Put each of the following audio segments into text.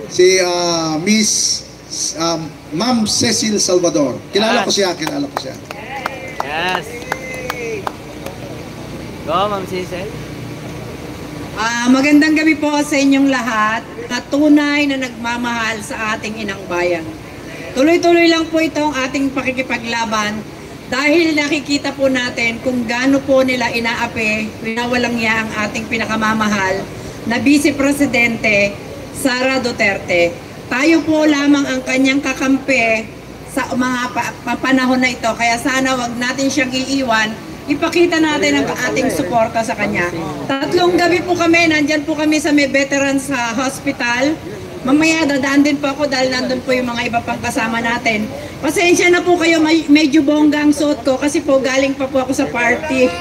si Miss Ma'am Cecil Salvador. Kilala ko siya, kilala ko siya. Yes. Go, Ma'am Cecil. Magandang gabi po sa inyong lahat. Tunay na nagmamahal sa ating inang bayan. Tuloy-tuloy lang po itong ating pakikipaglaban dahil nakikita po natin kung gaano po nila inaapi, winawalang niya ang ating pinakamamahal na Vice Presidente Sara Duterte. Tayo po lamang ang kanyang kakampi sa mga panahon na ito, kaya sana wag natin siyang iiwan. Ipakita natin ang ating suporta sa kanya. 3 gabi po kami, nandyan po kami sa may veterans hospital. Mamaya dadaan din po ako dahil nandun po yung mga iba pang kasama natin. Pasensya na po kayo, medyo bongga ang suot ko kasi po galing pa po ako sa party.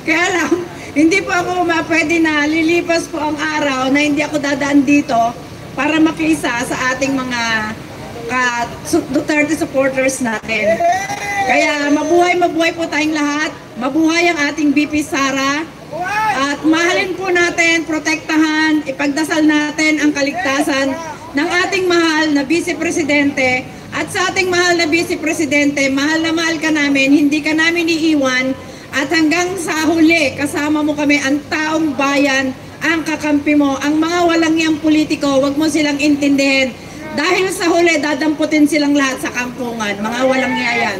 Kaya lang, hindi po ako pwede na lilipas po ang araw na hindi ako dadaan dito para makisa sa ating mga Duterte supporters natin. Kaya mabuhay po tayong lahat. Mabuhay ang ating VP Sara. At mahalin po natin, protektahan, ipagdasal natin ang kaligtasan ng ating mahal na Vice Presidente. At sa ating mahal na Vice Presidente, mahal na mahal ka namin, hindi ka namin iiwan. At hanggang sa huli, kasama mo kami, ang taong bayan, ang kakampi mo, ang mga walang yang politiko, wag mo silang intindihin. Dahil sa huli, dadamputin silang lahat sa kampungan. Mga walang yayan.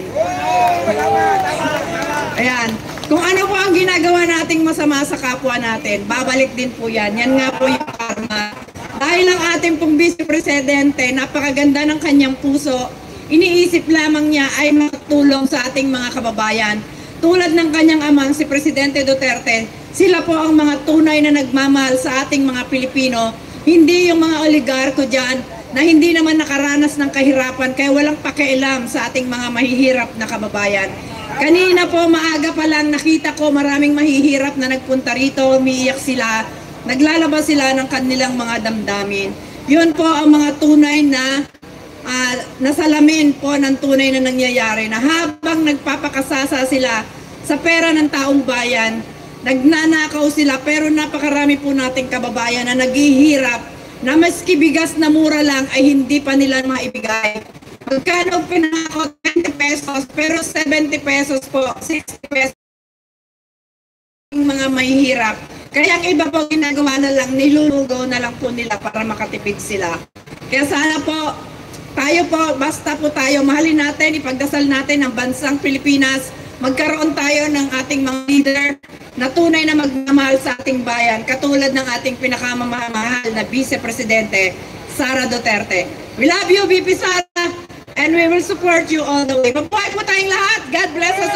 Ayan. Kung ano po ang ginagawa nating masama sa kapwa natin, babalik din po yan. Yan nga po yung karma. Dahil ang ating pong Vice Presidente, napakaganda ng kanyang puso, iniisip lamang niya ay makatulong sa ating mga kababayan. Tulad ng kanyang amang si Presidente Duterte, sila po ang mga tunay na nagmamahal sa ating mga Pilipino. Hindi yung mga oligarko dyan na hindi naman nakaranas ng kahirapan kaya walang pakialam sa ating mga mahihirap na kababayan. Kanina po maaga pa lang nakita ko maraming mahihirap na nagpunta rito, umiiyak sila, naglalabas sila ng kanilang mga damdamin. Yun po ang mga tunay na nasalamin po ng tunay na nangyayari na habang nagpapakasasa sila sa pera ng taong bayan, nagnanakaw sila pero napakarami po nating kababayan na naghihirap na maski bigas na mura lang ay hindi pa nila maibigay. Magkano pinako 20 pesos pero 70 pesos po, 60 pesos yung mga mahihirap. Kaya ang iba po ginagawa na lang, nilulugaw na lang po nila para makatipid sila. Kaya sana po, tayo po, basta po tayo, mahalin natin, ipagdasal natin ang bansang Pilipinas. Magkaroon tayo ng ating mga leader na tunay na magmamahal sa ating bayan, katulad ng ating pinakamamahal na Vice Presidente, Sara Duterte. We love you, VP Sara, and we will support you all the way. Mabuhay po tayong lahat. God bless us